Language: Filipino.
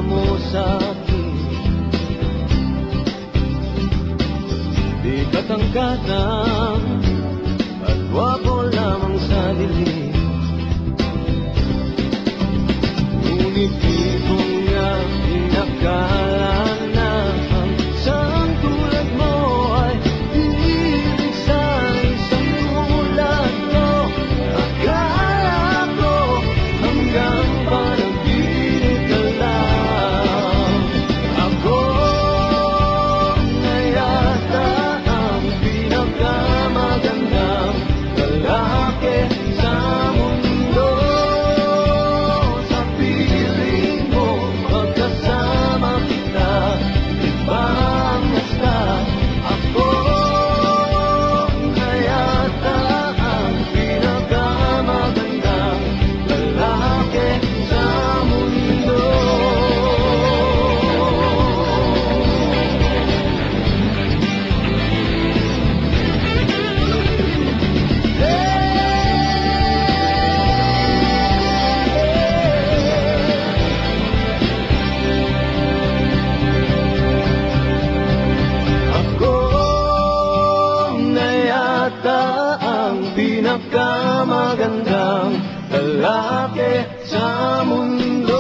mo sa'kin. Di katangkatang at gwapo lamang sa dilim, ngunit di ko nga inakala na ang isang tulad mo ay hilig sa isang tulad ko. Akala ko hanggang panaginip ka lang. Ako na yata ang pinakamagandang lalaki sa mundo. Sa piling mo pagkasama kita, iba ang basta. Ako na yata ang pinakamagandang lalaki sa mundo. Ako na yata ang pinakamagandang lalaki sa mundo.